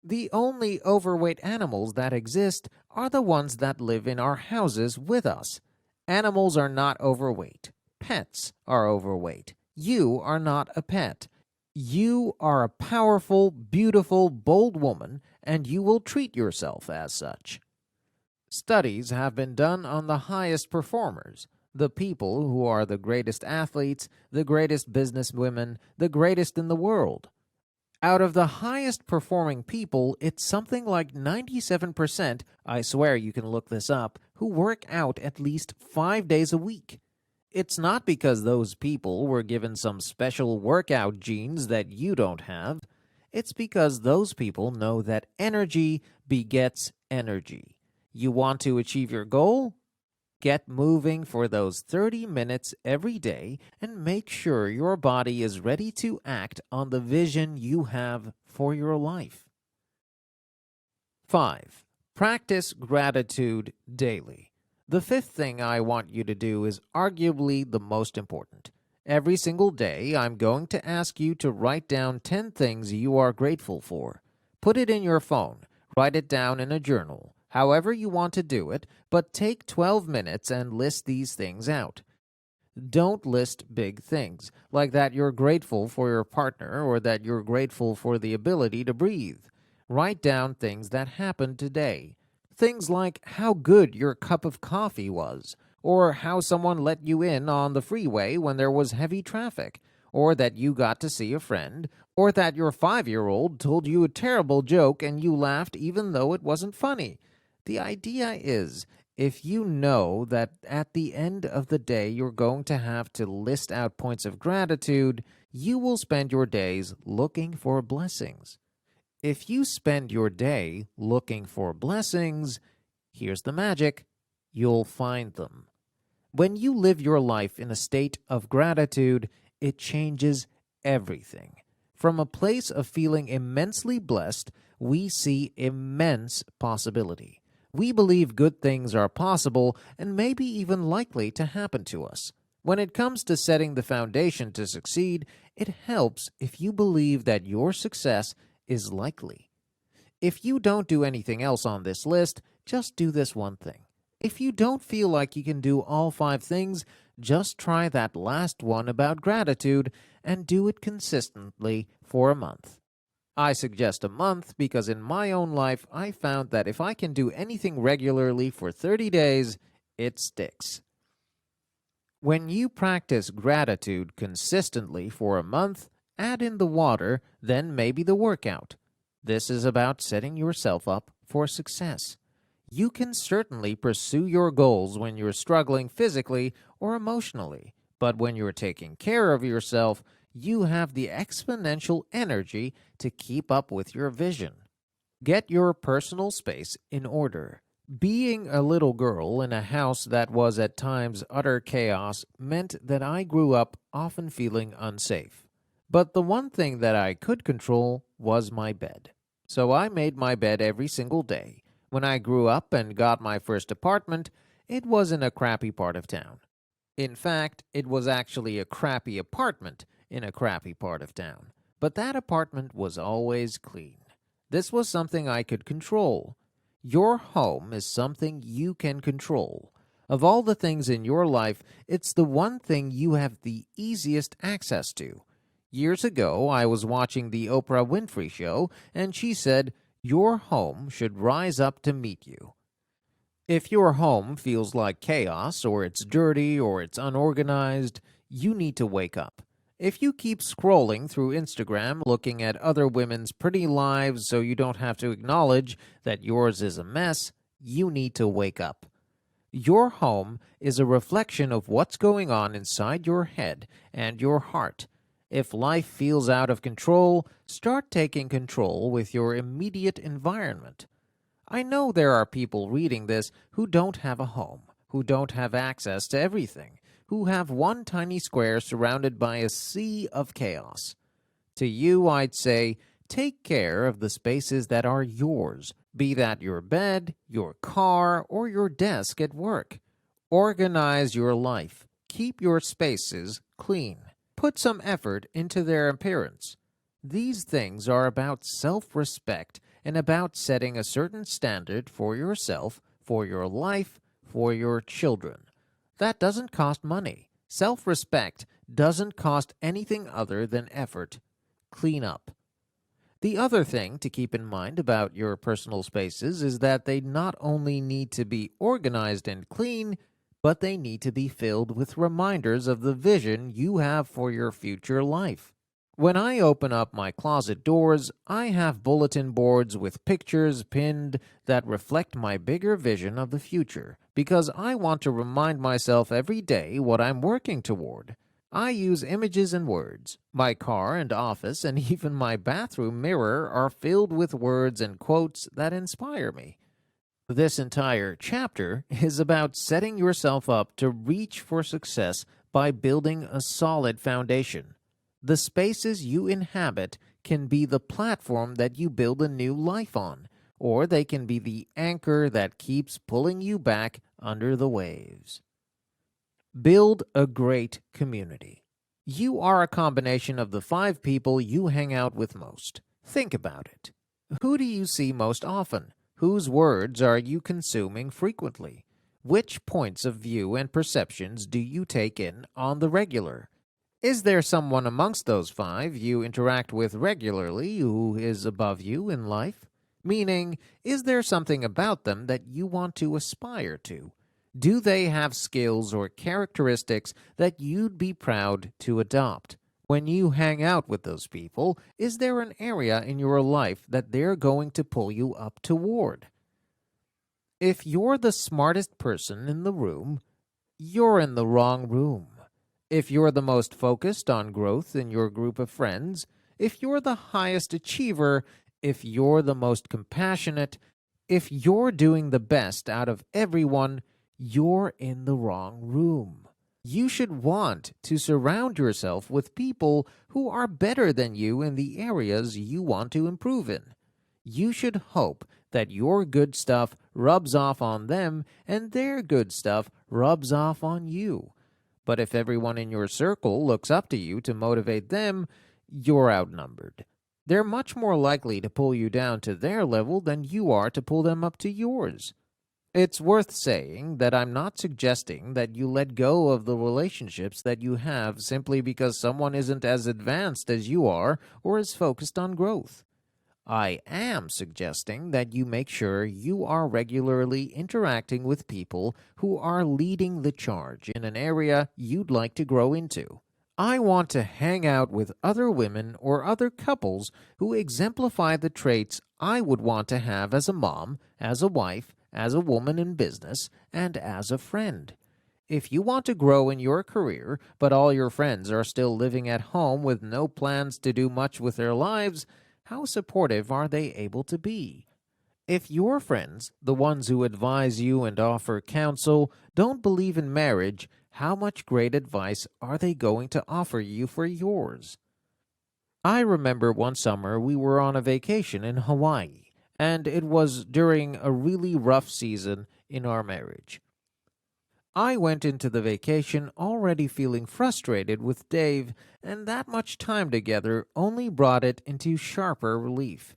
The only overweight animals that exist are the ones that live in our houses with us. Animals are not overweight. Pets are overweight. You are not a pet. You are a powerful, beautiful, bold woman, and you will treat yourself as such. Studies have been done on the highest performers, the people who are the greatest athletes, the greatest businesswomen, the greatest in the world. Out of the highest performing people, it's something like 97%, I swear you can look this up, who work out at least 5 days a week. It's not because those people were given some special workout genes that you don't have. It's because those people know that energy begets energy. You want to achieve your goal? Get moving for those 30 minutes every day and make sure your body is ready to act on the vision you have for your life. 5. Practice gratitude daily. The fifth thing I want you to do is arguably the most important. Every single day, I'm going to ask you to write down 10 things you are grateful for. Put it in your phone. Write it down in a journal. However you want to do it, but take 12 minutes and list these things out. Don't list big things, like that you're grateful for your partner or that you're grateful for the ability to breathe. Write down things that happened today. Things like how good your cup of coffee was, or how someone let you in on the freeway when there was heavy traffic, or that you got to see a friend, or that your 5-year-old told you a terrible joke and you laughed even though it wasn't funny. The idea is, if you know that at the end of the day you're going to have to list out points of gratitude, you will spend your days looking for blessings. If you spend your day looking for blessings, here's the magic, you'll find them. When you live your life in a state of gratitude, it changes everything. From a place of feeling immensely blessed, we see immense possibility. We believe good things are possible and maybe even likely to happen to us. When it comes to setting the foundation to succeed, it helps if you believe that your success is likely. If you don't do anything else on this list, just do this one thing. If you don't feel like you can do all 5 things, just try that last one about gratitude and do it consistently for a month. I suggest a month because in my own life, I found that if I can do anything regularly for 30 days, it sticks. When you practice gratitude consistently for a month, add in the water, then maybe the workout. This is about setting yourself up for success. You can certainly pursue your goals when you're struggling physically or emotionally, but when you're taking care of yourself, you have the exponential energy to keep up with your vision. Get your personal space in order. Being a little girl in a house that was at times utter chaos meant that I grew up often feeling unsafe. But the one thing that I could control was my bed. So I made my bed every single day. When I grew up and got my first apartment, it was in a crappy part of town. In fact, it was actually a crappy apartment in a crappy part of town. But that apartment was always clean. This was something I could control. Your home is something you can control. Of all the things in your life, it's the one thing you have the easiest access to. Years ago, I was watching the Oprah Winfrey Show, and she said, "Your home should rise up to meet you." If your home feels like chaos, or it's dirty, or it's unorganized, you need to wake up. If you keep scrolling through Instagram looking at other women's pretty lives so you don't have to acknowledge that yours is a mess, you need to wake up. Your home is a reflection of what's going on inside your head and your heart. If life feels out of control, start taking control with your immediate environment. I know there are people reading this who don't have a home, who don't have access to everything, who have one tiny square surrounded by a sea of chaos. To you, I'd say, take care of the spaces that are yours, be that your bed, your car, or your desk at work. Organize your life. Keep your spaces clean. Put some effort into their appearance. These things are about self-respect and about setting a certain standard for yourself, for your life, for your children. That doesn't cost money. Self-respect doesn't cost anything other than effort. Clean up. The other thing to keep in mind about your personal spaces is that they not only need to be organized and clean, but they need to be filled with reminders of the vision you have for your future life. When I open up my closet doors, I have bulletin boards with pictures pinned that reflect my bigger vision of the future, because I want to remind myself every day what I'm working toward. I use images and words. My car and office and even my bathroom mirror are filled with words and quotes that inspire me. This entire chapter is about setting yourself up to reach for success by building a solid foundation. The spaces you inhabit can be the platform that you build a new life on, or they can be the anchor that keeps pulling you back under the waves. Build a great community. You are a combination of the 5 people you hang out with most. Think about it. Who do you see most often? Whose words are you consuming frequently? Which points of view and perceptions do you take in on the regular? Is there someone amongst those 5 you interact with regularly who is above you in life? Meaning, is there something about them that you want to aspire to? Do they have skills or characteristics that you'd be proud to adopt? When you hang out with those people, is there an area in your life that they're going to pull you up toward? If you're the smartest person in the room, you're in the wrong room. If you're the most focused on growth in your group of friends, if you're the highest achiever, if you're the most compassionate, if you're doing the best out of everyone, you're in the wrong room. You should want to surround yourself with people who are better than you in the areas you want to improve in. You should hope that your good stuff rubs off on them and their good stuff rubs off on you. But if everyone in your circle looks up to you to motivate them, you're outnumbered. They're much more likely to pull you down to their level than you are to pull them up to yours. It's worth saying that I'm not suggesting that you let go of the relationships that you have simply because someone isn't as advanced as you are or is focused on growth. I am suggesting that you make sure you are regularly interacting with people who are leading the charge in an area you'd like to grow into. I want to hang out with other women or other couples who exemplify the traits I would want to have as a mom, as a wife, as a woman in business, and as a friend. If you want to grow in your career, but all your friends are still living at home with no plans to do much with their lives, how supportive are they able to be? If your friends, the ones who advise you and offer counsel, don't believe in marriage, how much great advice are they going to offer you for yours? I remember one summer we were on a vacation in Hawaii, and it was during a really rough season in our marriage. I went into the vacation already feeling frustrated with Dave, and that much time together only brought it into sharper relief.